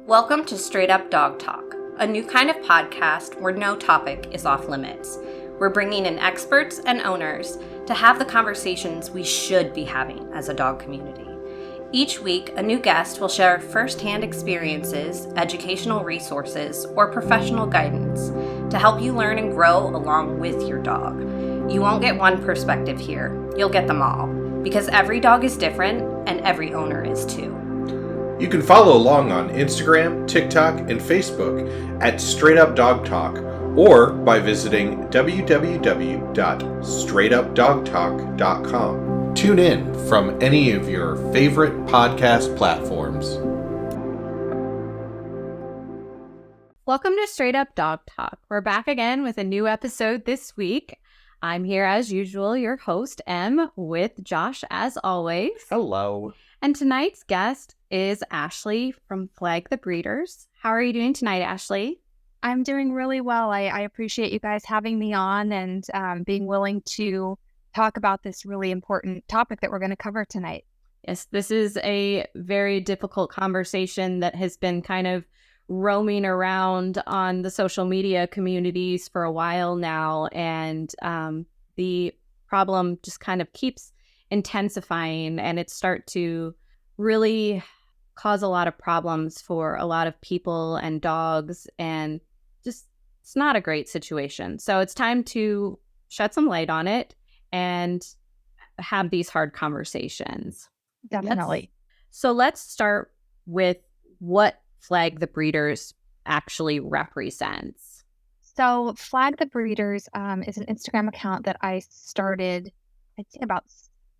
Welcome to Straight Up Dog Talk, a new kind of podcast where no topic is off limits. We're bringing in experts and owners to have the conversations we should be having as a dog community. Each week, a new guest will share firsthand experiences, educational resources, or professional guidance to help you learn and grow along with your dog. You won't get one perspective here, you'll get them all, because every dog is different and every owner is too. You can follow along on Instagram, TikTok, and Facebook at Straight Up Dog Talk, or by visiting www.straightupdogtalk.com. Tune in from any of your favorite podcast platforms. Welcome to Straight Up Dog Talk. We're back again with a new episode this week. I'm here as usual, your host, Em, with Josh as always. Hello. And tonight's guest is Ashley from Flag the Breeders. How are you doing tonight, Ashley? I'm doing really well. I appreciate you guys having me on and being willing to talk about this really important topic that we're going to cover tonight. Yes, this is a very difficult conversation that has been kind of roaming around on the social media communities for a while now. And the problem just kind of keeps intensifying, and it start to really cause a lot of problems for a lot of people and dogs, and just it's not a great situation. So it's time to shed some light on it and have these hard conversations. Definitely. So let's start with what Flag the Breeders actually represents. So Flag the Breeders is an Instagram account that I started, I'd say about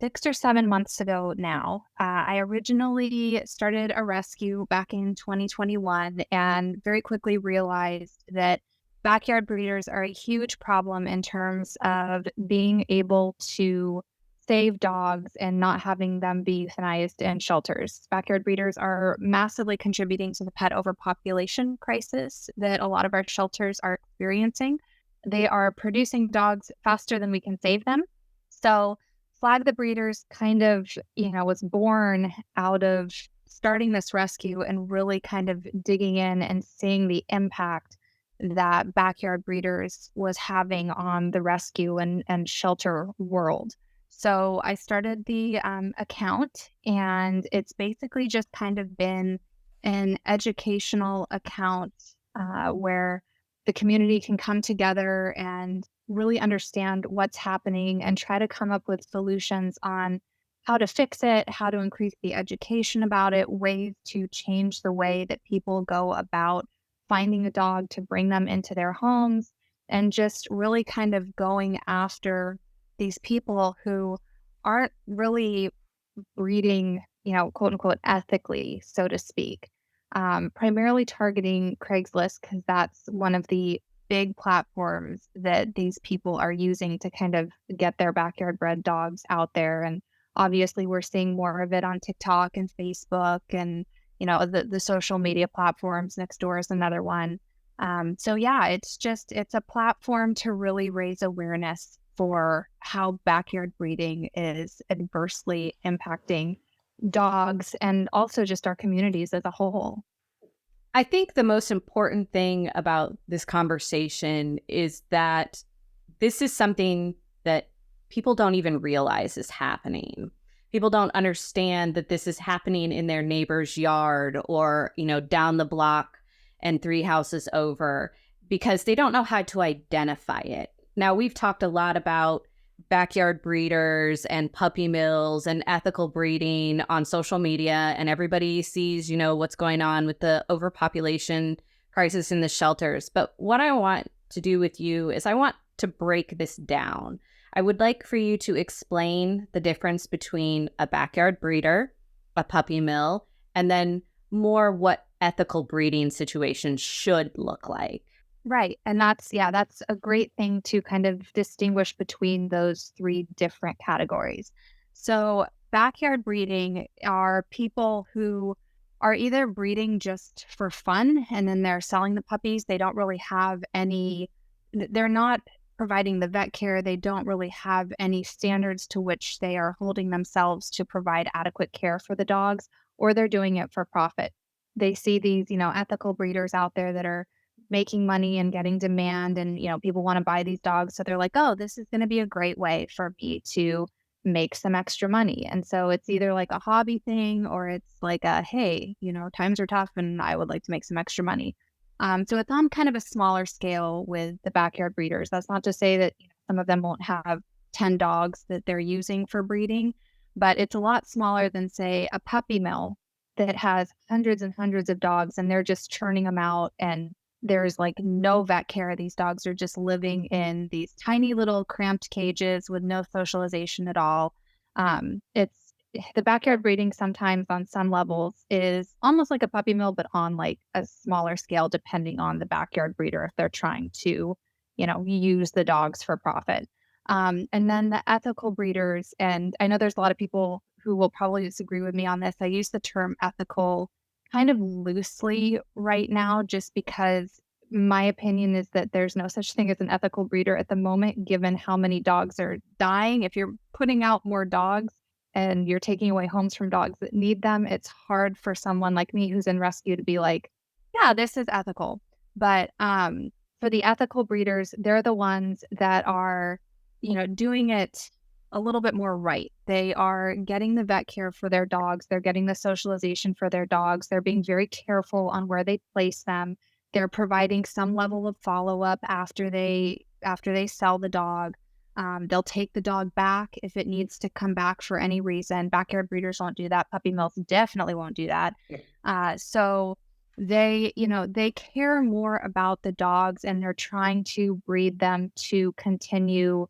6 or 7 months ago now. I originally started a rescue back in 2021 and very quickly realized that backyard breeders are a huge problem in terms of being able to save dogs and not having them be euthanized in shelters. Backyard breeders are massively contributing to the pet overpopulation crisis that a lot of our shelters are experiencing. They are producing dogs faster than we can save them. So Flag the Breeders kind of, was born out of starting this rescue and really kind of digging in and seeing the impact that backyard breeders was having on the rescue and shelter world. So I started the account, and it's basically just kind of been an educational account where the community can come together and really understand what's happening and try to come up with solutions on how to fix it, how to increase the education about it, ways to change the way that people go about finding a dog to bring them into their homes, and just really kind of going after these people who aren't really breeding, quote unquote, ethically, so to speak. Primarily targeting Craigslist because that's one of the big platforms that these people are using to kind of get their backyard bred dogs out there. And obviously we're seeing more of it on TikTok and Facebook and, the social media platforms. Nextdoor is another one. So yeah, it's a platform to really raise awareness for how backyard breeding is adversely impacting dogs and also just our communities as a whole. I think the most important thing about this conversation is that this is something that people don't even realize is happening. People don't understand that this is happening in their neighbor's yard or, down the block and 3 houses over, because they don't know how to identify it. Now, we've talked a lot about backyard breeders and puppy mills and ethical breeding on social media, and everybody sees, what's going on with the overpopulation crisis in the shelters. But what I want to do with you is I want to break this down. I would like for you to explain the difference between a backyard breeder, a puppy mill, and then more what ethical breeding situations should look like. Right. And that's a great thing to kind of distinguish between those 3 different categories. So backyard breeding are people who are either breeding just for fun and then they're selling the puppies. They don't really have they're not providing the vet care. They don't really have any standards to which they are holding themselves to provide adequate care for the dogs, or they're doing it for profit. they see these, ethical breeders out there that are making money and getting demand, and, people want to buy these dogs. So they're like, oh, this is going to be a great way for me to make some extra money. And so it's either like a hobby thing, or it's like a, hey, times are tough and I would like to make some extra money. So it's on kind of a smaller scale with the backyard breeders. That's not to say that some of them won't have 10 dogs that they're using for breeding, but it's a lot smaller than, say, a puppy mill that has hundreds and hundreds of dogs, and they're just churning them out, and there's like no vet care. These dogs are just living in these tiny little cramped cages with no socialization at all. It's the backyard breeding sometimes on some levels is almost like a puppy mill, but on like a smaller scale, depending on the backyard breeder, if they're trying to, use the dogs for profit. And then the ethical breeders, and I know there's a lot of people who will probably disagree with me on this. I use the term ethical kind of loosely right now, just because my opinion is that there's no such thing as an ethical breeder at the moment, given how many dogs are dying. If you're putting out more dogs and you're taking away homes from dogs that need them, it's hard for someone like me who's in rescue to be like, yeah, this is ethical. But for the ethical breeders, they're the ones that are, doing it a little bit more right. They are getting the vet care for their dogs. They're getting the socialization for their dogs. They're being very careful on where they place them. They're providing some level of follow-up after they sell the dog. They'll take the dog back if it needs to come back for any reason. Backyard breeders won't do that. Puppy mills definitely won't do that. So they care more about the dogs, and they're trying to breed them to continue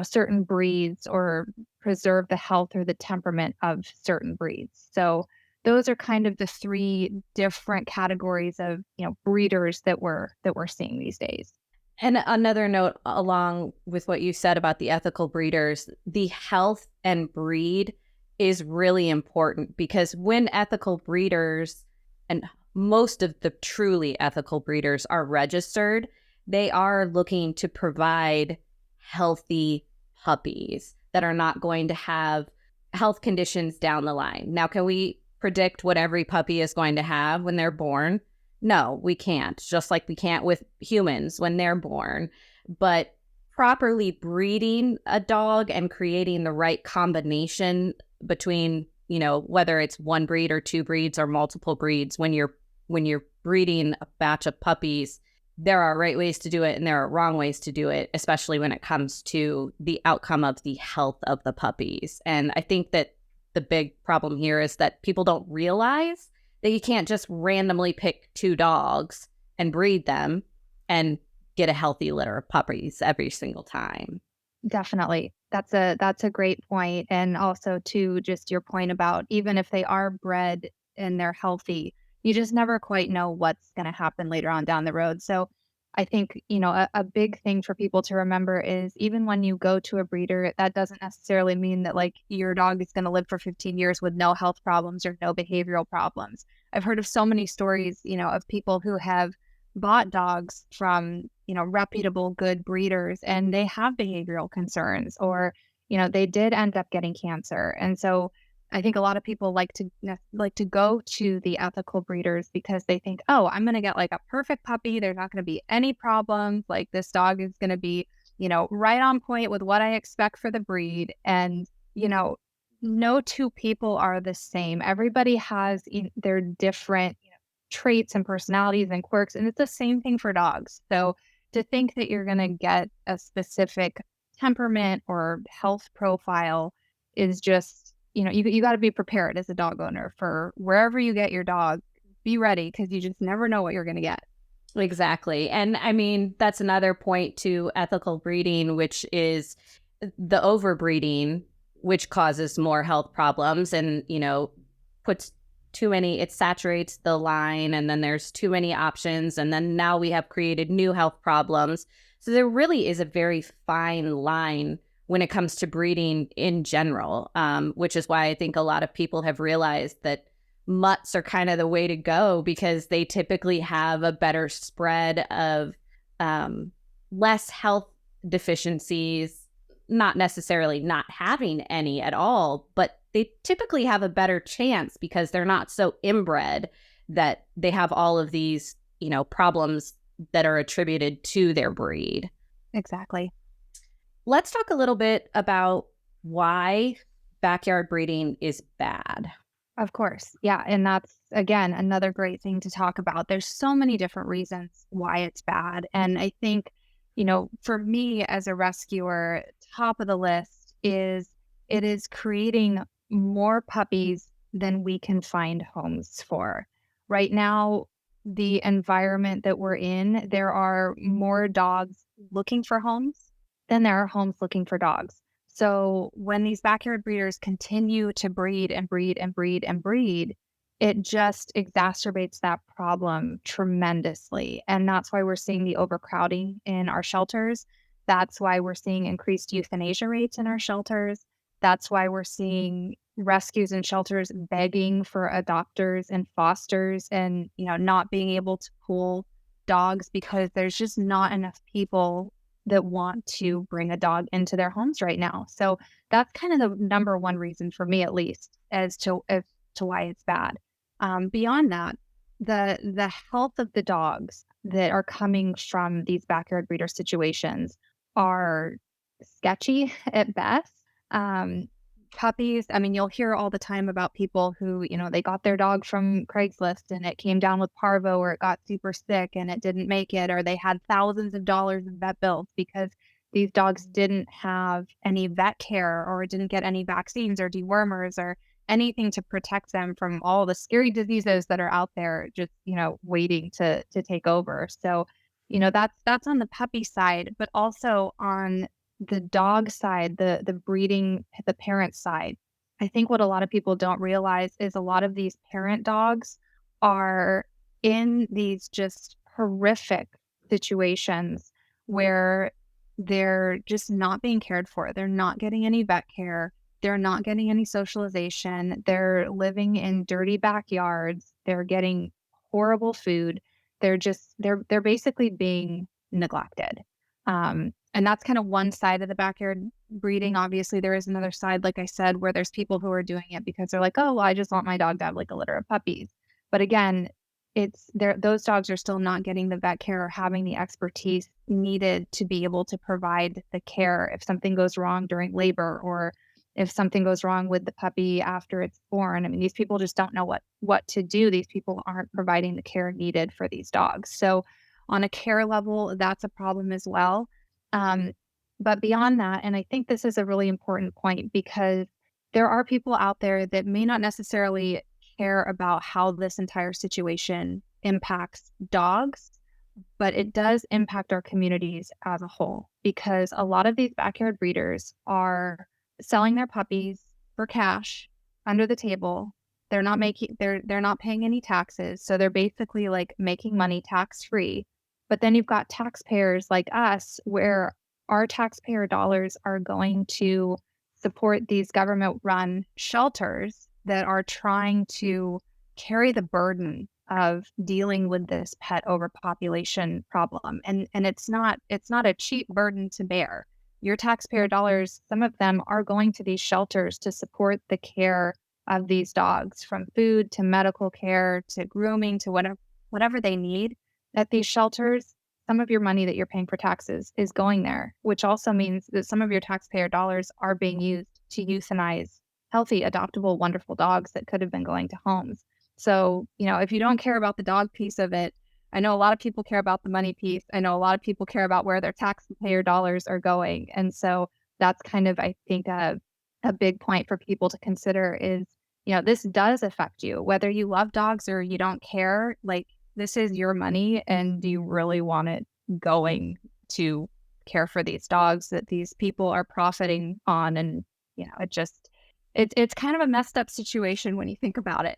certain breeds or preserve the health or the temperament of certain breeds. So those are kind of the three different categories of, breeders that we're seeing these days. And another note along with what you said about the ethical breeders, the health and breed is really important, because when ethical breeders, and most of the truly ethical breeders, are registered, they are looking to provide healthy puppies that are not going to have health conditions down the line. Now, can we predict what every puppy is going to have when they're born? No, we can't. Just like we can't with humans when they're born. But properly breeding a dog and creating the right combination between, whether it's one breed or two breeds or multiple breeds, when you're breeding a batch of puppies, there are right ways to do it and there are wrong ways to do it, especially when it comes to the outcome of the health of the puppies. And I think that the big problem here is that people don't realize that you can't just randomly pick two dogs and breed them and get a healthy litter of puppies every single time. Definitely. That's a great point. And also, too, just your point about even if they are bred and they're healthy, you just never quite know what's going to happen later on down the road. So I think, a big thing for people to remember is even when you go to a breeder, that doesn't necessarily mean that like your dog is going to live for 15 years with no health problems or no behavioral problems. I've heard of so many stories, of people who have bought dogs from, reputable, good breeders, and they have behavioral concerns, or, they did end up getting cancer. And so I think a lot of people like to go to the ethical breeders because they think, oh, I'm going to get like a perfect puppy. There's not going to be any problems. Like this dog is going to be, right on point with what I expect for the breed. And, no two people are the same. Everybody has their different traits and personalities and quirks. And it's the same thing for dogs. So to think that you're going to get a specific temperament or health profile is just, you got to be prepared as a dog owner for wherever you get your dog. Be ready, because you just never know what you're going to get. Exactly. And I mean, that's another point to ethical breeding, which is the overbreeding, which causes more health problems and, puts too many, it saturates the line, and then there's too many options. And then now we have created new health problems. So there really is a very fine line when it comes to breeding in general, which is why I think a lot of people have realized that mutts are kind of the way to go, because they typically have a better spread of less health deficiencies, not necessarily not having any at all, but they typically have a better chance because they're not so inbred that they have all of these, problems that are attributed to their breed. Exactly. Let's talk a little bit about why backyard breeding is bad. Of course. Yeah. And that's, again, another great thing to talk about. There's so many different reasons why it's bad. And I think, for me as a rescuer, top of the list is it is creating more puppies than we can find homes for. Right now, the environment that we're in, there are more dogs looking for homes than there are homes looking for dogs. So when these backyard breeders continue to breed and breed and breed and breed, it just exacerbates that problem tremendously. And that's why we're seeing the overcrowding in our shelters. That's why we're seeing increased euthanasia rates in our shelters. That's why we're seeing rescues and shelters begging for adopters and fosters and, not being able to pool dogs because there's just not enough people that want to bring a dog into their homes right now. So that's kind of the number one reason for me, at least, as to why it's bad. Beyond that, the health of the dogs that are coming from these backyard breeder situations are sketchy at best. Puppies, I mean, you'll hear all the time about people who, they got their dog from Craigslist and it came down with parvo or it got super sick and it didn't make it, or they had thousands of dollars in vet bills because these dogs didn't have any vet care or didn't get any vaccines or dewormers or anything to protect them from all the scary diseases that are out there just, waiting to take over. So, that's on the puppy side, but also on the dog side, the breeding, the parent side. I think what a lot of people don't realize is a lot of these parent dogs are in these just horrific situations where they're just not being cared for. They're not getting any vet care. They're not getting any socialization. They're living in dirty backyards. They're getting horrible food. They're basically being neglected. And that's kind of one side of the backyard breeding. Obviously, there is another side, like I said, where there's people who are doing it because they're like, oh, well, I just want my dog to have like a litter of puppies. But again, those dogs are still not getting the vet care or having the expertise needed to be able to provide the care if something goes wrong during labor or if something goes wrong with the puppy after it's born. I mean, these people just don't know what to do. These people aren't providing the care needed for these dogs. So on a care level, that's a problem as well. But beyond that, and I think this is a really important point because there are people out there that may not necessarily care about how this entire situation impacts dogs, but it does impact our communities as a whole because a lot of these backyard breeders are selling their puppies for cash under the table. They're not paying any taxes. So they're basically like making money tax free. But then you've got taxpayers like us where our taxpayer dollars are going to support these government-run shelters that are trying to carry the burden of dealing with this pet overpopulation problem. And it's not a cheap burden to bear. Your taxpayer dollars, some of them are going to these shelters to support the care of these dogs, from food to medical care to grooming to whatever they need at these shelters. Some of your money that you're paying for taxes is going there, which also means that some of your taxpayer dollars are being used to euthanize healthy, adoptable, wonderful dogs that could have been going to homes. So, if you don't care about the dog piece of it, I know a lot of people care about the money piece. I know a lot of people care about where their taxpayer dollars are going. And so that's kind of, I think, a big point for people to consider is, this does affect you, whether you love dogs or you don't care. Like, this is your money, and do you really want it going to care for these dogs that these people are profiting on? And, it's kind of a messed up situation when you think about it.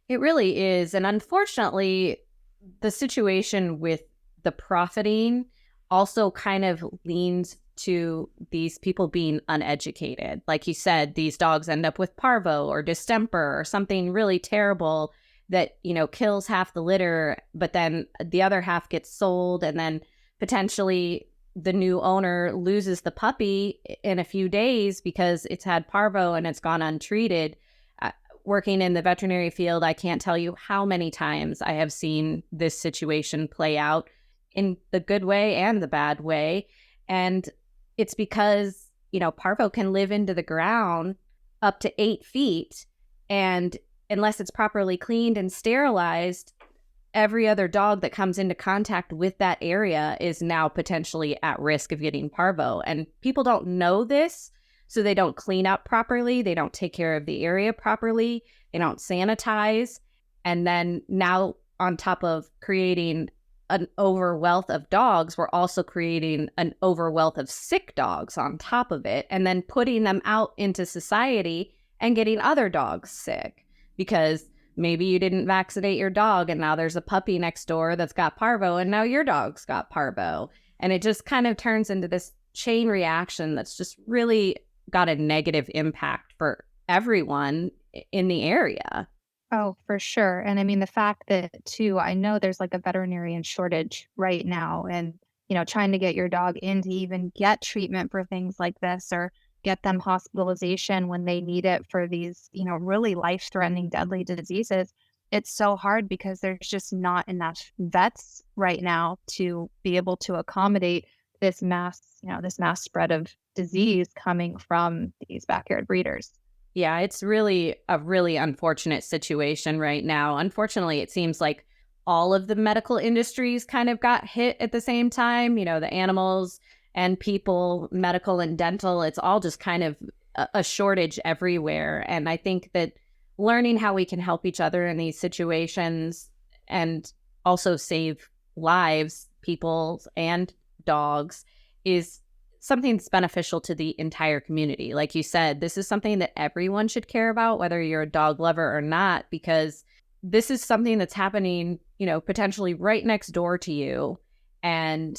It really is. And unfortunately, the situation with the profiting also kind of leans to these people being uneducated. Like you said, these dogs end up with parvo or distemper or something really terrible that, kills half the litter, but then the other half gets sold, and then potentially the new owner loses the puppy in a few days because it's had parvo and it's gone untreated. working in the veterinary field, I can't tell you how many times I have seen this situation play out in the good way and the bad way. And it's because, parvo can live into the ground up to 8 feet. And unless it's properly cleaned and sterilized, every other dog that comes into contact with that area is now potentially at risk of getting parvo. And people don't know this, so they don't clean up properly. They don't take care of the area properly. They don't sanitize. And then now, on top of creating an overwealth of dogs, we're also creating an overwealth of sick dogs on top of it, and then putting them out into society and getting other dogs sick because maybe you didn't vaccinate your dog and now there's a puppy next door that's got parvo and now your dog's got parvo. And it just kind of turns into this chain reaction that's just really got a negative impact for everyone in the area. Oh, for sure. And I mean, the fact that too, I know there's like a veterinarian shortage right now, and, trying to get your dog in to even get treatment for things like this or get them hospitalization when they need it for these, really life-threatening, deadly diseases. It's so hard because there's just not enough vets right now to be able to accommodate this mass spread of disease coming from these backyard breeders. Yeah, it's really a really unfortunate situation right now. Unfortunately, it seems like all of the medical industries kind of got hit at the same time. The animals and people, medical and dental, it's all just kind of a shortage everywhere. And I think that learning how we can help each other in these situations and also save lives, people and dogs, is something that's beneficial to the entire community. Like you said, this is something that everyone should care about, whether you're a dog lover or not, because this is something that's happening, potentially right next door to you. And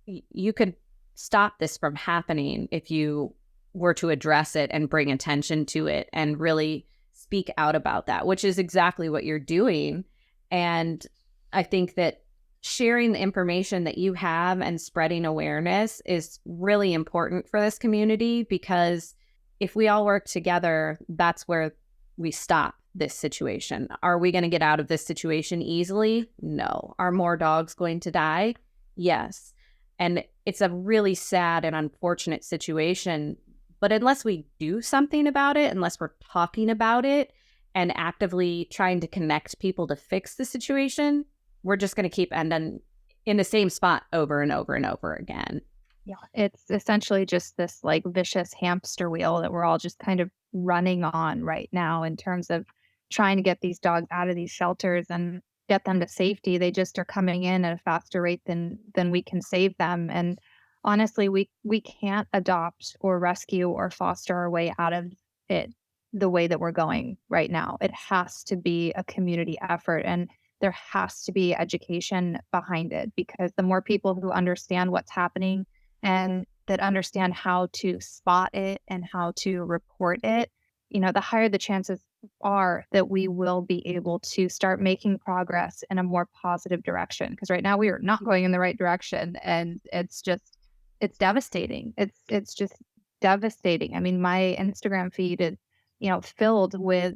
you could stop this from happening if you were to address it and bring attention to it and really speak out about that, which is exactly what you're doing. And I think that sharing the information that you have and spreading awareness is really important for this community, because if we all work together, that's where we stop this situation. Are we going to get out of this situation easily? No. Are more dogs going to die? Yes. And it's a really sad and unfortunate situation. But unless we do something about it, unless we're talking about it and actively trying to connect people to fix the situation, we're just going to keep ending in the same spot over and over and over again. Yeah, it's essentially just this like vicious hamster wheel that we're all just kind of running on right now in terms of trying to get these dogs out of these shelters and get them to safety. They just are coming in at a faster rate than we can save them. And honestly, we can't adopt or rescue or foster our way out of it the way that we're going right now. It has to be a community effort, and there has to be education behind it, because the more people who understand what's happening and that understand how to spot it and how to report it, the higher the chances are that we will be able to start making progress in a more positive direction. Because right now we are not going in the right direction, and it's devastating. It's just devastating. I mean, my Instagram feed is, filled with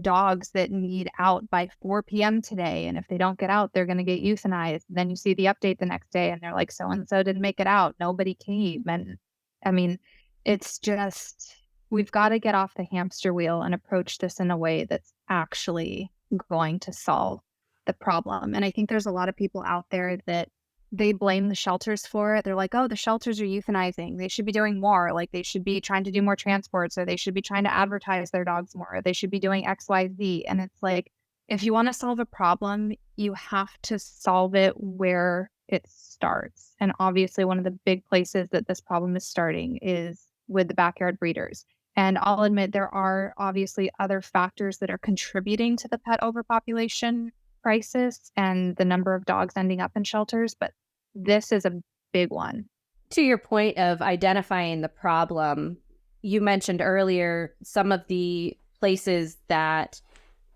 dogs that need out by 4 p.m. today. And if they don't get out, they're going to get euthanized. Then you see the update the next day and they're like, so-and-so didn't make it out. Nobody came. And I mean, it's just, we've got to get off the hamster wheel and approach this in a way that's actually going to solve the problem. And I think there's a lot of people out there that they blame the shelters for it. They're like, oh, the shelters are euthanizing. They should be doing more. Like, they should be trying to do more transports, or they should be trying to advertise their dogs more. Or they should be doing X, Y, Z. And it's like, if you want to solve a problem, you have to solve it where it starts. And obviously, one of the big places that this problem is starting is with the backyard breeders. And I'll admit there are obviously other factors that are contributing to the pet overpopulation crisis and the number of dogs ending up in shelters, but this is a big one. To your point of identifying the problem, you mentioned earlier some of the places that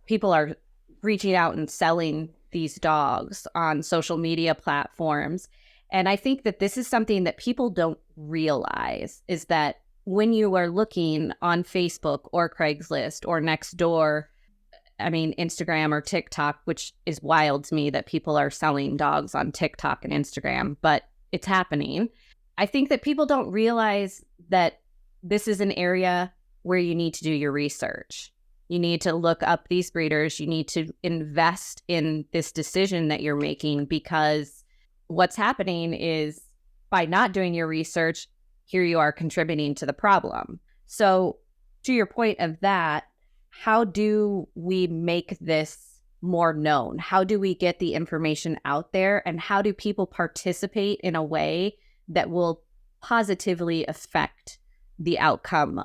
people are reaching out and selling these dogs on social media platforms. And I think that this is something that people don't realize, is that when you are looking on Facebook or Craigslist or Nextdoor I mean, Instagram or TikTok, which is wild to me that people are selling dogs on TikTok and Instagram, but it's happening. I think that people don't realize that this is an area where you need to do your research. You need to look up these breeders. You need to invest in this decision that you're making, because what's happening is by not doing your research, here you are contributing to the problem. So to your point of that, how do we make this more known? How do we get the information out there? And how do people participate in a way that will positively affect the outcome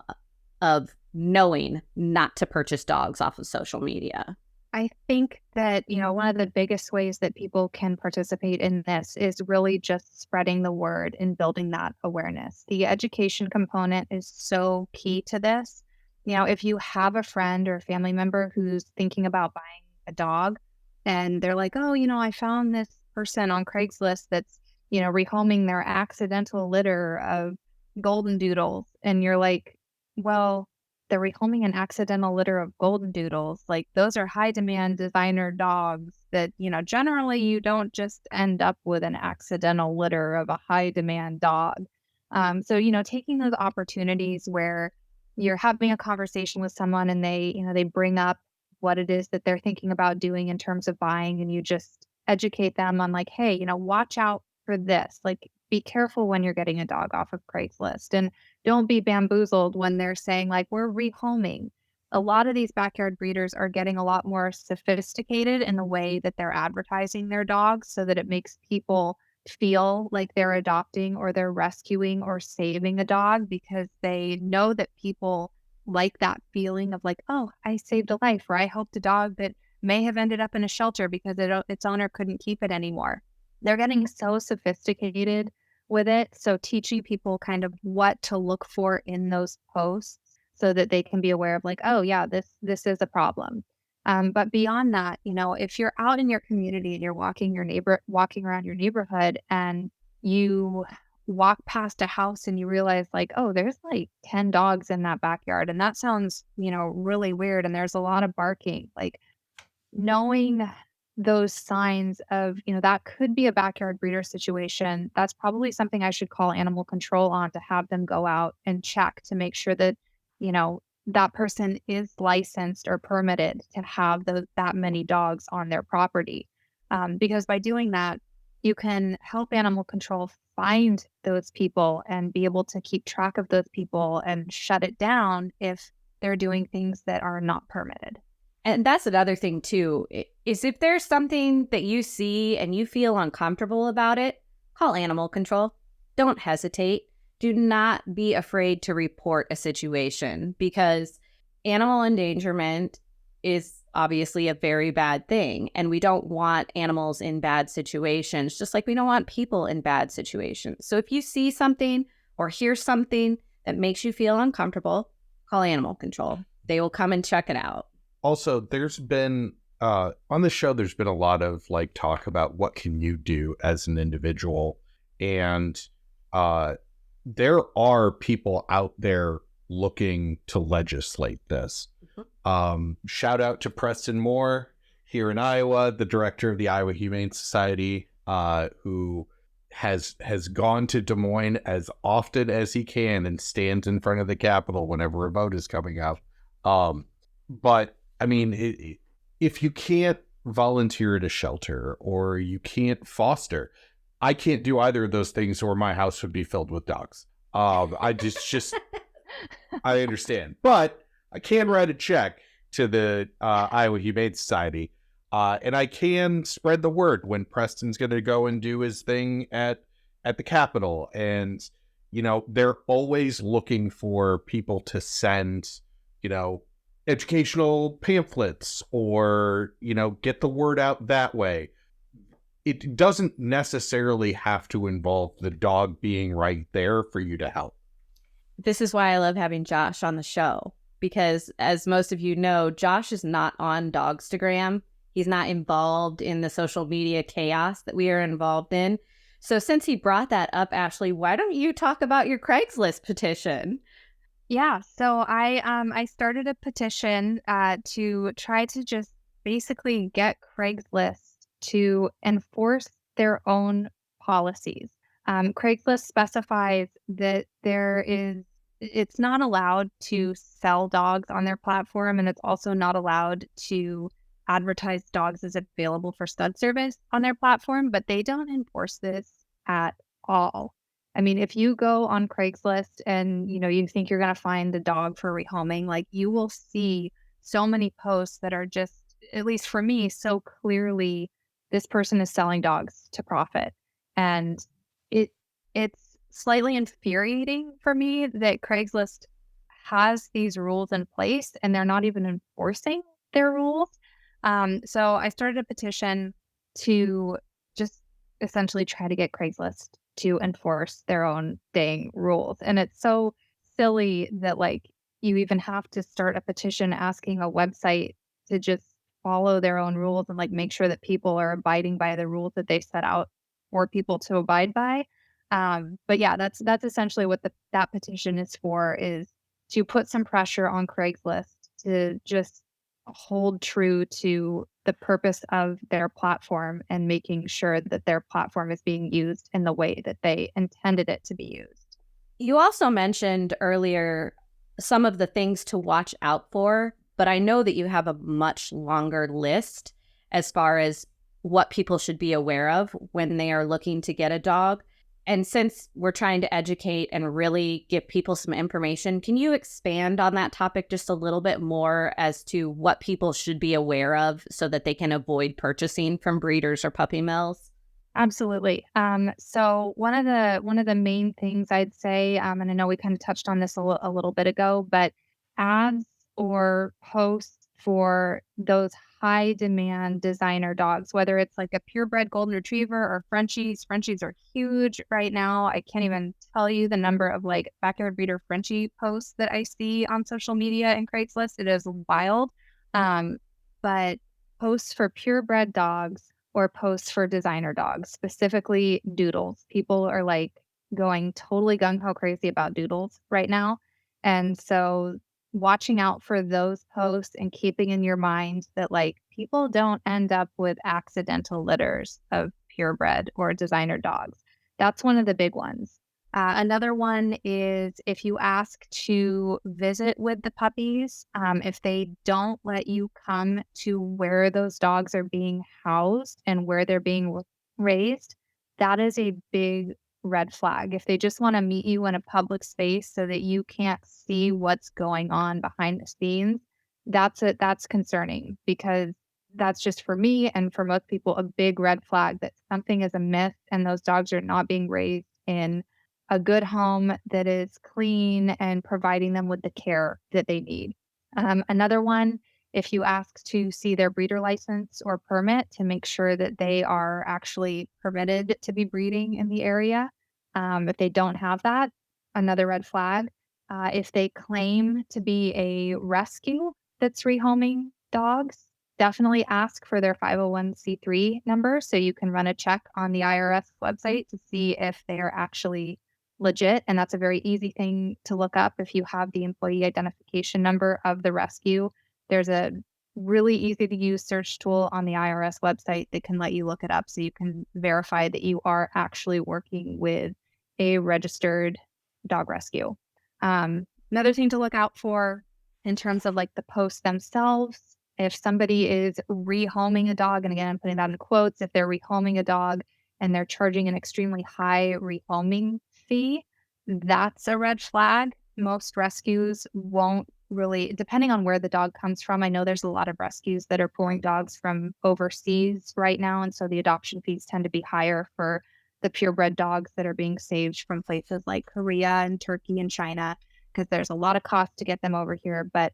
of knowing not to purchase dogs off of social media? I think that, one of the biggest ways that people can participate in this is really just spreading the word and building that awareness. The education component is so key to this. If you have a friend or a family member who's thinking about buying a dog and they're like, oh, I found this person on Craigslist that's, rehoming their accidental litter of golden doodles. And you're like, well, they're rehoming an accidental litter of golden doodles. Like, those are high demand designer dogs that, generally you don't just end up with an accidental litter of a high demand dog. So, taking those opportunities where you're having a conversation with someone and they bring up what it is that they're thinking about doing in terms of buying, and you just educate them on like, hey, watch out for this. Like, be careful when you're getting a dog off of Craigslist, and don't be bamboozled when they're saying like, we're rehoming. A lot of these backyard breeders are getting a lot more sophisticated in the way that they're advertising their dogs, so that it makes people feel like they're adopting or they're rescuing or saving a dog, because they know that people like that feeling of like, oh, I saved a life, or I helped a dog that may have ended up in a shelter because its owner couldn't keep it anymore. They're getting so sophisticated with it. So teaching people kind of what to look for in those posts so that they can be aware of like, oh yeah, this is a problem. But beyond that, if you're out in your community and you're walking around your neighborhood, and you walk past a house and you realize like, oh, there's like 10 dogs in that backyard, and that sounds, really weird, and there's a lot of barking, like knowing those signs of, that could be a backyard breeder situation. That's probably something I should call animal control on, to have them go out and check to make sure that, that person is licensed or permitted to have that many dogs on their property. Because by doing that, you can help animal control find those people and be able to keep track of those people and shut it down if they're doing things that are not permitted. And that's another thing too, is if there's something that you see and you feel uncomfortable about it, call animal control. Don't hesitate. Do not be afraid to report a situation, because animal endangerment is obviously a very bad thing. And we don't want animals in bad situations, just like we don't want people in bad situations. So if you see something or hear something that makes you feel uncomfortable, call animal control. They will come and check it out. Also, there's been, on the show, there's been a lot of like talk about what can you do as an individual. And there are people out there looking to legislate this. Mm-hmm. Shout out to Preston Moore here in Iowa, the director of the Iowa Humane Society, who has gone to Des Moines as often as he can and stands in front of the Capitol whenever a vote is coming up. But I mean, if you can't volunteer at a shelter or you can't foster, I can't do either of those things, or my house would be filled with dogs. I just I understand, but I can write a check to the Iowa Humane Society, and I can spread the word when Preston's going to go and do his thing at the Capitol. And they're always looking for people to send, educational pamphlets or, get the word out that way. It doesn't necessarily have to involve the dog being right there for you to help. This is why I love having Josh on the show, because as most of you know, Josh is not on Dogstagram. He's not involved in the social media chaos that we are involved in. So since he brought that up, Ashley, why don't you talk about your Craigslist petition? Yeah, so I started a petition to try to just basically get Craigslist to enforce their own policies. Craigslist specifies that it's not allowed to sell dogs on their platform, and it's also not allowed to advertise dogs as available for stud service on their platform, but they don't enforce this at all. I mean, if you go on Craigslist and, you think you're going to find the dog for rehoming, like you will see so many posts that are just, at least for me, so clearly this person is selling dogs to profit. And it it's slightly infuriating for me that Craigslist has these rules in place and they're not even enforcing their rules. So I started a petition to just essentially try to get Craigslist to enforce their own dang rules. And it's so silly that like you even have to start a petition asking a website to just follow their own rules and like make sure that people are abiding by the rules that they set out for people to abide by. But yeah, that's essentially what that petition is for, is to put some pressure on Craigslist to just hold true to the purpose of their platform and making sure that their platform is being used in the way that they intended it to be used. You also mentioned earlier some of the things to watch out for, but I know that you have a much longer list as far as what people should be aware of when they are looking to get a dog. And since we're trying to educate and really give people some information, can you expand on that topic just a little bit more as to what people should be aware of so that they can avoid purchasing from breeders or puppy mills? Absolutely. So one of the main things I'd say, and I know we kind of touched on this a little bit ago, but ads or posts for those high demand designer dogs, whether it's like a purebred golden retriever or Frenchies. Frenchies are huge right now. I can't even tell you the number of like backyard breeder Frenchie posts that I see on social media and Craigslist. It is wild. But posts for purebred dogs or posts for designer dogs, specifically doodles. People are like going totally gung ho crazy about doodles right now. And so watching out for those posts and keeping in your mind that like people don't end up with accidental litters of purebred or designer dogs. That's one of the big ones. Another one is if you ask to visit with the puppies, if they don't let you come to where those dogs are being housed and where they're being raised, that is a big red flag. If they just want to meet you in a public space so that you can't see what's going on behind the scenes, that's concerning, because that's just, for me and for most people, a big red flag that something is amiss and those dogs are not being raised in a good home that is clean and providing them with the care that they need. Another one, if you ask to see their breeder license or permit to make sure that they are actually permitted to be breeding in the area. If they don't have that, another red flag. If they claim to be a rescue that's rehoming dogs, definitely ask for their 501c3 number so you can run a check on the IRS website to see if they are actually legit. And that's a very easy thing to look up. If you have the employee identification number of the rescue, there's a really easy to use search tool on the IRS website that can let you look it up so you can verify that you are actually working with a registered dog rescue. Another thing to look out for in terms of like the posts themselves, if somebody is rehoming a dog, and again, I'm putting that in quotes, if they're rehoming a dog and they're charging an extremely high rehoming fee, that's a red flag. Most rescues won't really, depending on where the dog comes from. I know there's a lot of rescues that are pulling dogs from overseas right now. And so the adoption fees tend to be higher for the purebred dogs that are being saved from places like Korea and Turkey and China, because there's a lot of cost to get them over here. But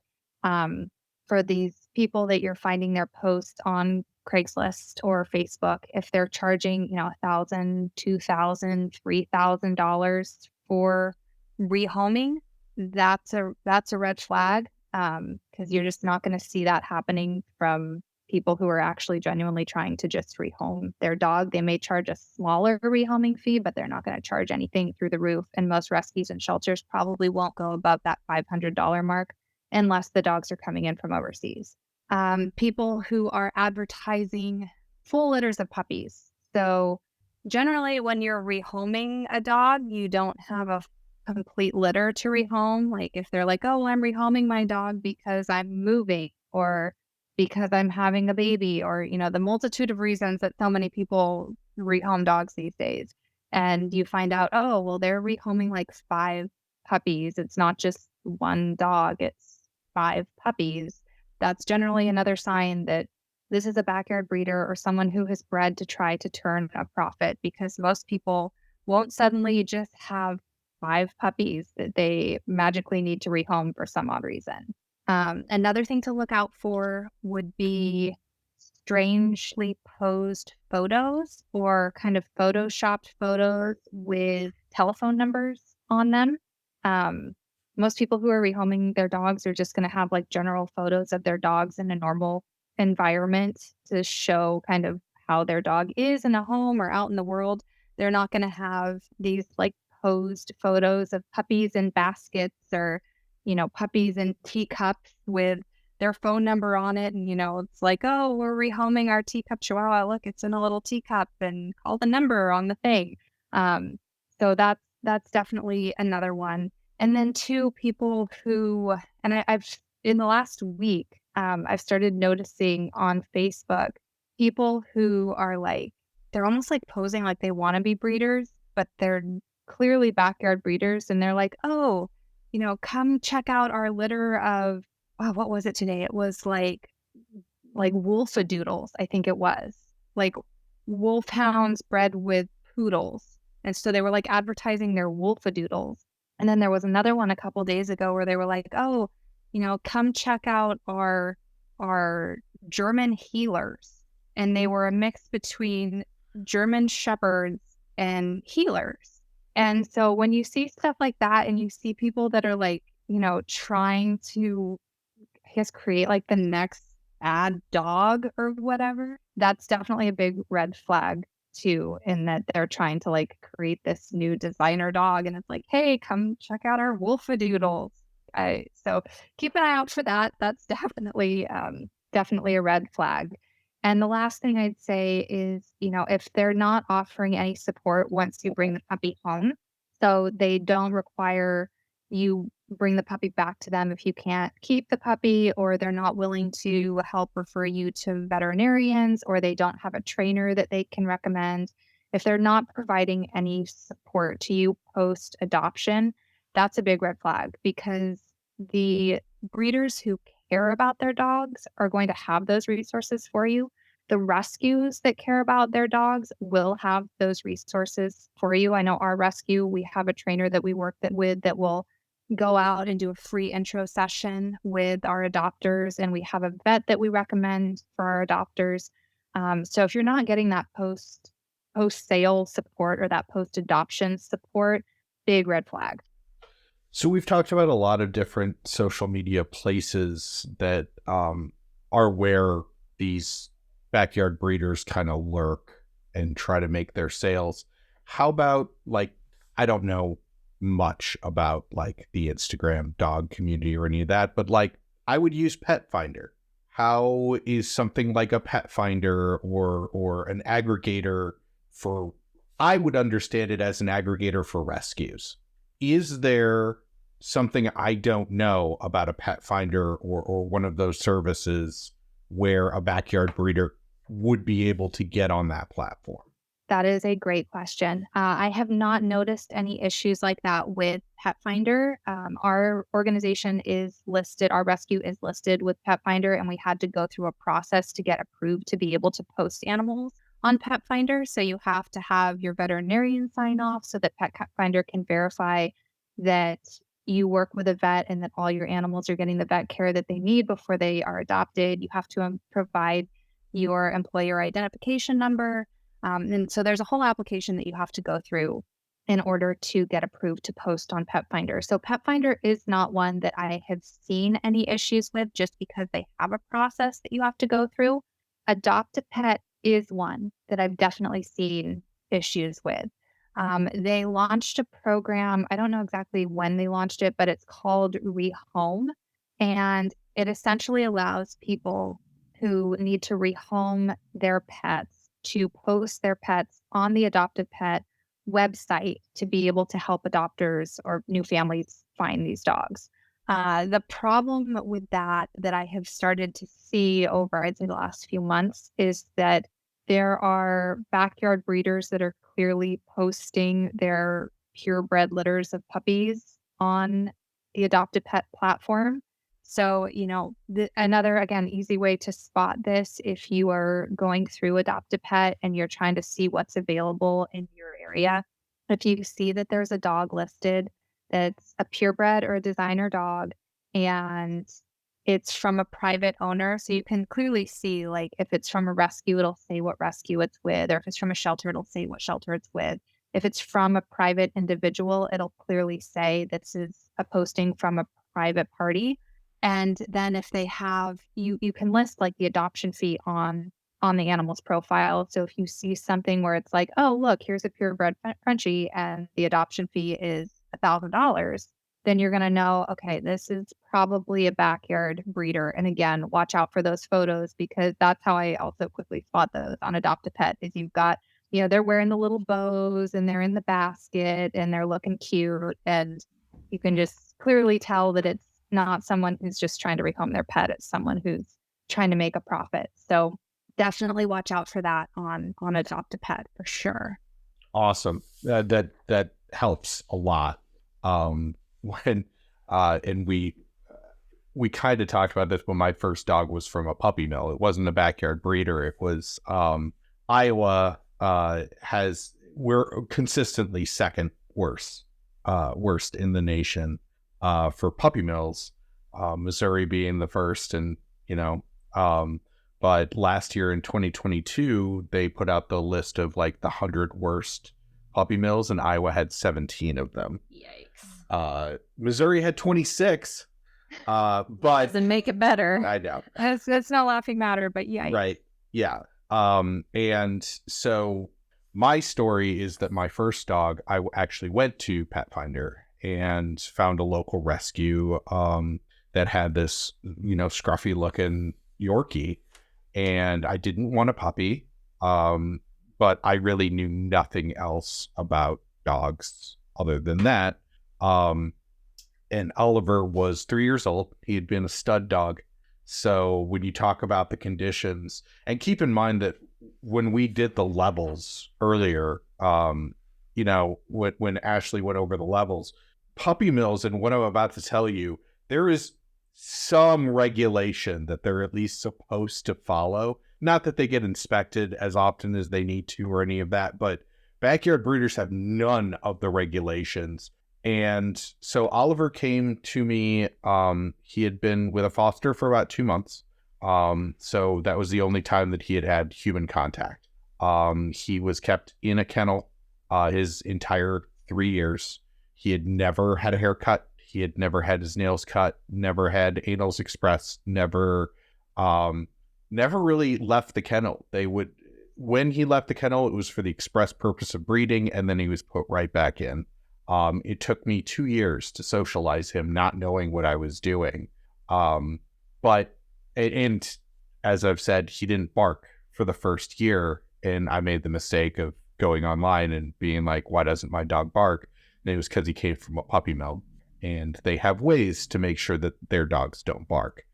for these people that you're finding their posts on Craigslist or Facebook, if they're charging, $1,000, $2,000, $3,000 for rehoming, that's a red flag, because you're just not going to see that happening from people who are actually genuinely trying to just rehome their dog. They may charge a smaller rehoming fee, but they're not going to charge anything through the roof. And most rescues and shelters probably won't go above that $500 mark unless the dogs are coming in from overseas. People who are advertising full litters of puppies. So generally, when you're rehoming a dog, you don't have a complete litter to rehome. Like if they're like, oh, I'm rehoming my dog because I'm moving or because I'm having a baby, or, you know, the multitude of reasons that so many people rehome dogs these days. And you find out, oh, well, they're rehoming like 5 puppies. It's not just one dog, it's 5 puppies. That's generally another sign that this is a backyard breeder or someone who has bred to try to turn a profit, because most people won't suddenly just have 5 puppies that they magically need to rehome for some odd reason. Another thing to look out for would be strangely posed photos or kind of photoshopped photos with telephone numbers on them. Most people who are rehoming their dogs are just going to have like general photos of their dogs in a normal environment to show kind of how their dog is in a home or out in the world. They're not going to have these like posed photos of puppies in baskets or, you know, puppies in teacups with their phone number on it. And, you know, it's like, oh, we're rehoming our teacup chihuahua. Look, it's in a little teacup and call the number on the thing. So that's definitely another one. And then 2, people who, and I've in the last week, I've started noticing on Facebook people who are like, they're almost like posing like they want to be breeders, but they're clearly backyard breeders. And they're like, oh, you know, come check out our litter of, oh, what was it today? It was like wolfadoodles, I think it was. Like wolfhounds bred with poodles. And so they were like advertising their wolfadoodles. And then there was another one a couple days ago where they were like, oh, you know, come check out our German healers. And they were a mix between German shepherds and healers. And so when you see stuff like that and you see people that are like, you know, trying to, I guess, create like the next ad dog or whatever, that's definitely a big red flag too, in that they're trying to like create this new designer dog. And it's like, hey, come check out our wolfadoodles. So keep an eye out for that. That's definitely a red flag. And the last thing I'd say is, you know, if they're not offering any support once you bring the puppy home, so they don't require you bring the puppy back to them if you can't keep the puppy, or they're not willing to help refer you to veterinarians, or they don't have a trainer that they can recommend. If they're not providing any support to you post adoption, that's a big red flag, because the breeders who care about their dogs are going to have those resources for you. The rescues that care about their dogs will have those resources for you. I know our rescue, we have a trainer that we work with that will go out and do a free intro session with our adopters, and we have a vet that we recommend for our adopters. So if you're not getting that post sale support or that post adoption support, big red flag. So we've talked about a lot of different social media places that are where these backyard breeders kind of lurk and try to make their sales. How about, like, I don't know much about like the Instagram dog community or any of that, but like I would use Pet Finder. How is something like a Pet Finder or an aggregator for, I would understand it as an aggregator for rescues. Is there something I don't know about a Pet Finder or one of those services where a backyard breeder would be able to get on that platform? That is a great question. I have not noticed any issues like that with Pet Finder. Our organization is listed, our rescue is listed with Pet Finder, and we had to go through a process to get approved to be able to post animals on Pet Finder. So you have to have your veterinarian sign off so that Pet Finder can verify that you work with a vet and that all your animals are getting the vet care that they need before they are adopted. You have to provide your employer identification number. And so there's a whole application that you have to go through in order to get approved to post on Pet Finder. So Pet Finder is not one that I have seen any issues with, just because they have a process that you have to go through. Adopt-a-Pet is one that I've definitely seen issues with. They launched a program. I don't know exactly when they launched it, but it's called Rehome. And it essentially allows people who need to rehome their pets to post their pets on the Adopt-a-Pet website to be able to help adopters or new families find these dogs. The problem with that I have started to see over, I'd say, the last few months is that there are backyard breeders that are clearly posting their purebred litters of puppies on the Adopt-a-Pet platform. So, another, again, easy way to spot this if you are going through Adopt-a-Pet and you're trying to see what's available in your area. If you see that there's a dog listed that's a purebred or a designer dog and it's from a private owner, so you can clearly see, like, if it's from a rescue, it'll say what rescue it's with, or if it's from a shelter, it'll say what shelter it's with. If it's from a private individual, it'll clearly say this is a posting from a private party. And then if they have, you can list like the adoption fee on the animal's profile. So if you see something where it's like, oh, look, here's a purebred Frenchie and the adoption fee is $1,000, then you're going to know, okay, this is probably a backyard breeder. And again, watch out for those photos, because that's how I also quickly spot those on Adopt-a-Pet. Is you've got, they're wearing the little bows and they're in the basket and they're looking cute. And you can just clearly tell that it's not someone who's just trying to rehome their pet. It's someone who's trying to make a profit. So definitely watch out for that on Adopt-a-Pet for sure. Awesome. That helps a lot. When and we kind of talked about this when my first dog was from a puppy mill. It wasn't a backyard breeder. It was Iowa we're consistently second worst in the nation for puppy mills. Missouri being the first, and but last year in 2022 they put out the list of like the 100 worst puppy mills, and Iowa had 17 of them. Yikes. Missouri had 26, but doesn't make it better. I know that's not laughing matter, but yeah, right, yeah. And so my story is that my first dog, I actually went to Pet Finder and found a local rescue that had this scruffy looking Yorkie, and I didn't want a puppy. But I really knew nothing else about dogs other than that. And Oliver was 3 years old. He had been a stud dog. So when you talk about the conditions, and keep in mind that when we did the levels earlier, when Ashley went over the levels, puppy mills, and what I'm about to tell you, there is some regulation that they're at least supposed to follow. Not that they get inspected as often as they need to or any of that, but backyard breeders have none of the regulations. And so Oliver came to me. He had been with a foster for about 2 months. So that was the only time that he had had human contact. He was kept in a kennel his entire 3 years. He had never had a haircut. He had never had his nails cut, never had anals expressed, never really left the kennel. When he left the kennel, it was for the express purpose of breeding, and then he was put right back in. It took me 2 years to socialize him, not knowing what I was doing. But as I've said, he didn't bark for the first year, and I made the mistake of going online and being like, why doesn't my dog bark? And it was because he came from a puppy mill, and they have ways to make sure that their dogs don't bark.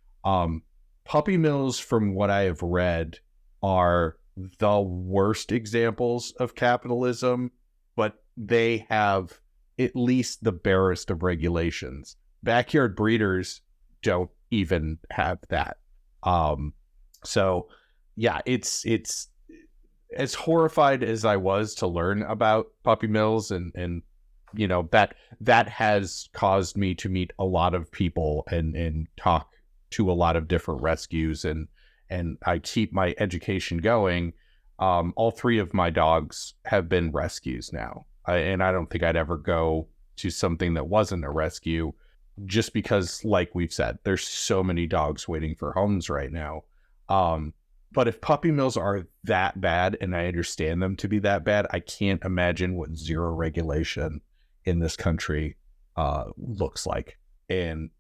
Puppy mills, from what I have read, are the worst examples of capitalism, but they have at least the barest of regulations. Backyard breeders don't even have that. So yeah, it's as horrified as I was to learn about puppy mills, and that has caused me to meet a lot of people and talk to a lot of different rescues, and I keep my education going. All 3 of my dogs have been rescues now. And I don't think I'd ever go to something that wasn't a rescue, just because, like we've said, there's so many dogs waiting for homes right now. But if puppy mills are that bad, and I understand them to be that bad, I can't imagine what zero regulation in this country looks like. And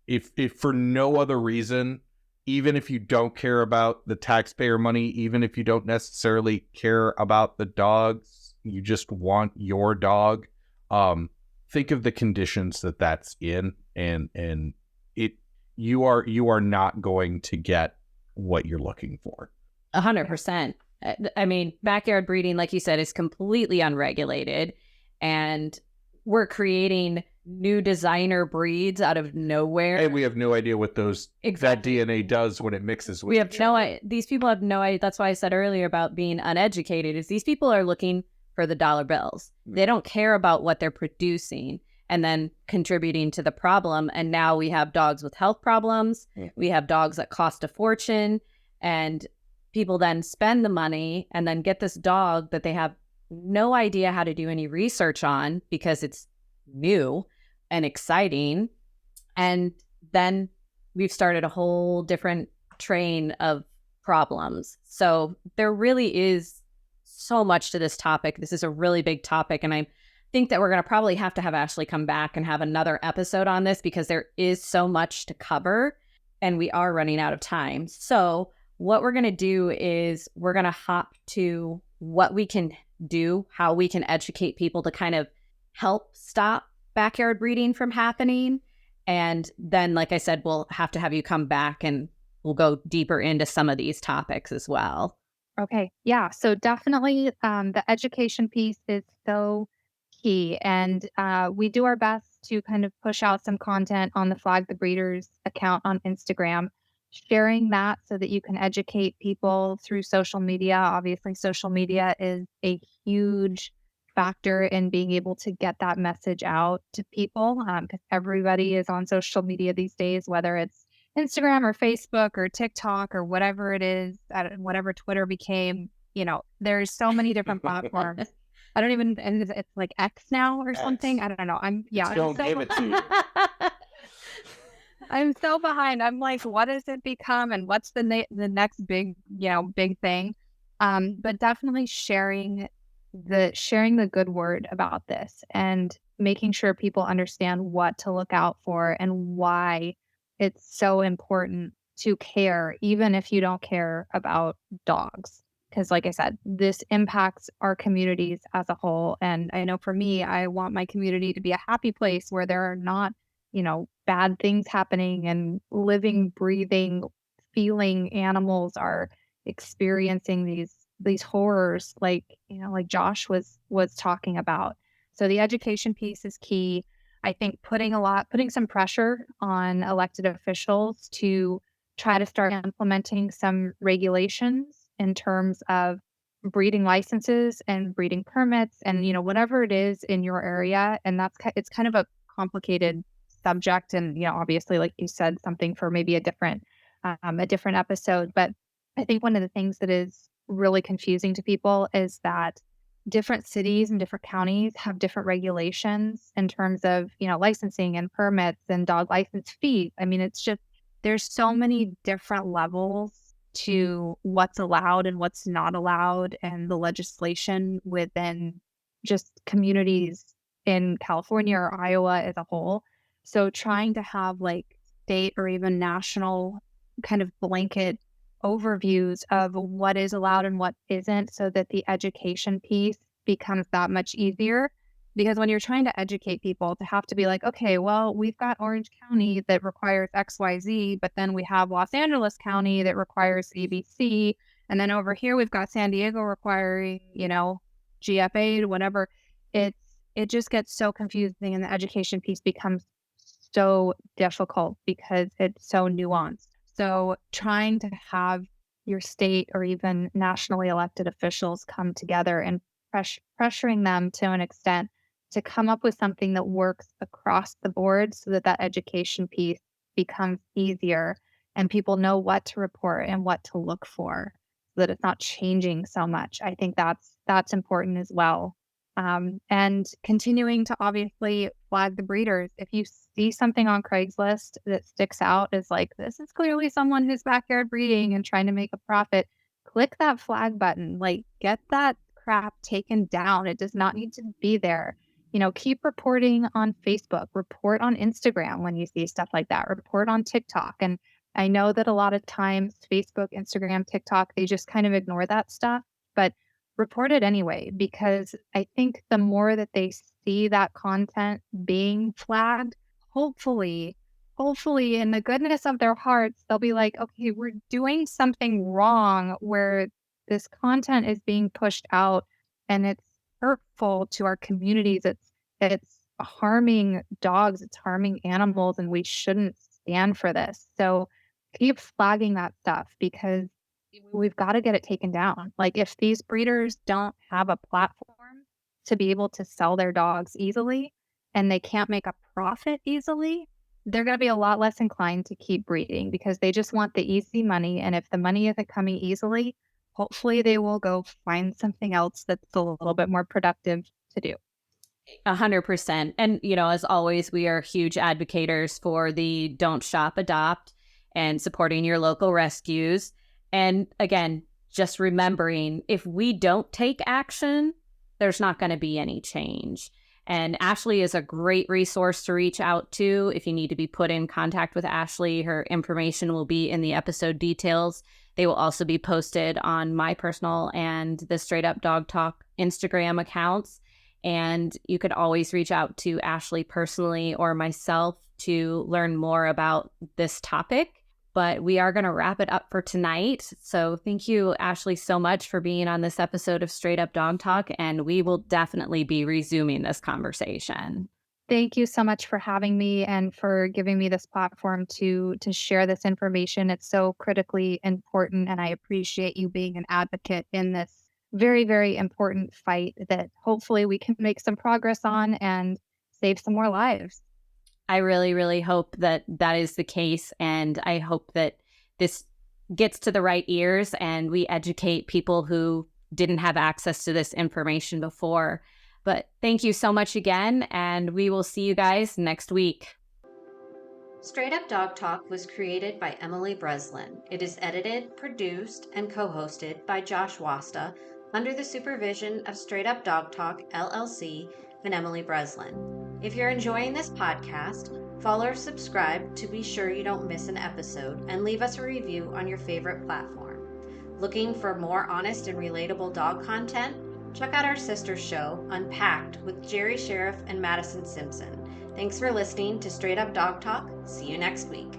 if for no other reason, even if you don't care about the taxpayer money, even if you don't necessarily care about the dogs, you just want your dog, think of the conditions that that's in, and you are not going to get what you're looking for. 100%. I mean, backyard breeding, like you said, is completely unregulated, and we're creating new designer breeds out of nowhere. And we have no idea what that DNA does when it mixes with these people have no idea. That's why I said earlier about being uneducated, is these people are looking for the dollar bills. They don't care about what they're producing and then contributing to the problem. And now we have dogs with health problems. We have dogs that cost a fortune, and people then spend the money and then get this dog that they have no idea how to do any research on because it's new and exciting. And then we've started a whole different train of problems. So there really is so much to this topic. This is a really big topic, and I think that we're going to probably have Ashley come back and have another episode on this because there is so much to cover and we are running out of time. So what we're going to do is we're going to hop to what we can do, how we can educate people to kind of help stop backyard breeding from happening. And then, like I said, we'll have to have you come back and we'll go deeper into some of these topics as well. Okay. Yeah. So definitely the education piece is so key. And we do our best to kind of push out some content on the Flag the Breeders account on Instagram, sharing that so that you can educate people through social media. Obviously, social media is a huge factor in being able to get that message out to people, because everybody is on social media these days, whether it's Instagram or Facebook or TikTok or whatever it is, whatever Twitter became. There's so many different platforms. I don't even, and it's like X now or something. I don't know. Don't give it to you. I'm so behind. I'm like, what does it become, and what's the next big thing? But definitely sharing the good word about this and making sure people understand what to look out for and why it's so important to care, even if you don't care about dogs. Because like I said, this impacts our communities as a whole. And I know for me, I want my community to be a happy place where there are not, bad things happening, and living, breathing, feeling animals are experiencing these horrors like Josh was talking about. So the education piece is key. I think putting some pressure on elected officials to try to start implementing some regulations in terms of breeding licenses and breeding permits and whatever it is in your area. And it's kind of a complicated subject, and obviously, like you said, something for maybe a different episode. But I think one of the things that is really confusing to people is that different cities and different counties have different regulations in terms of licensing and permits and dog license fees. I mean, it's just, there's so many different levels to what's allowed and what's not allowed, and the legislation within just communities in California or Iowa as a whole. So trying to have like state or even national kind of blanket overviews of what is allowed and what isn't, so that the education piece becomes that much easier. Because when you're trying to educate people, to have to be like, okay, well, we've got Orange County that requires XYZ, but then we have Los Angeles County that requires ABC. And then over here, we've got San Diego requiring, GFA, whatever. It just gets so confusing, and the education piece becomes so difficult because it's so nuanced. So trying to have your state or even nationally elected officials come together and pressuring them to an extent to come up with something that works across the board, so that that education piece becomes easier and people know what to report and what to look for, so that it's not changing so much. I think that's important as well. And continuing to obviously flag the breeders. If you see something on Craigslist that sticks out as like, this is clearly someone who's backyard breeding and trying to make a profit, click that flag button. Like, get that crap taken down. It does not need to be there. Keep reporting on Facebook, report on Instagram when you see stuff like that, report on TikTok. And I know that a lot of times Facebook, Instagram, TikTok, they just kind of ignore that stuff, but report it anyway, because I think the more that they see that content being flagged, hopefully in the goodness of their hearts, they'll be like, okay, we're doing something wrong where this content is being pushed out and it's hurtful to our communities. It's harming dogs, it's harming animals, and we shouldn't stand for this. So keep flagging that stuff, because we've got to get it taken down. Like, if these breeders don't have a platform to be able to sell their dogs easily and they can't make a profit easily, they're going to be a lot less inclined to keep breeding, because they just want the easy money. And if the money isn't coming easily, hopefully they will go find something else that's a little bit more productive to do. 100%. And, as always, we are huge advocates for the don't shop, adopt, and supporting your local rescues. And again, just remembering, if we don't take action, there's not going to be any change. And Ashley is a great resource to reach out to if you need to be put in contact with Ashley. Her information will be in the episode details. They will also be posted on my personal and the Straight Up Dog Talk Instagram accounts. And you could always reach out to Ashley personally or myself to learn more about this topic. But we are going to wrap it up for tonight. So thank you, Ashley, so much for being on this episode of Straight Up Dog Talk. And we will definitely be resuming this conversation. Thank you so much for having me and for giving me this platform to share this information. It's so critically important, and I appreciate you being an advocate in this very, very important fight that hopefully we can make some progress on and save some more lives. I really, really hope that is the case. And I hope that this gets to the right ears and we educate people who didn't have access to this information before. But thank you so much again, and we will see you guys next week. Straight Up Dog Talk was created by Emily Breslin. It is edited, produced, and co-hosted by Josh Wasta under the supervision of Straight Up Dog Talk, LLC, and Emily Breslin. If you're enjoying this podcast, follow or subscribe to be sure you don't miss an episode, and leave us a review on your favorite platform. Looking for more honest and relatable dog content? Check out our sister show, Unpacked, with Jerry Sheriff and Madison Simpson. Thanks for listening to Straight Up Dog Talk. See you next week.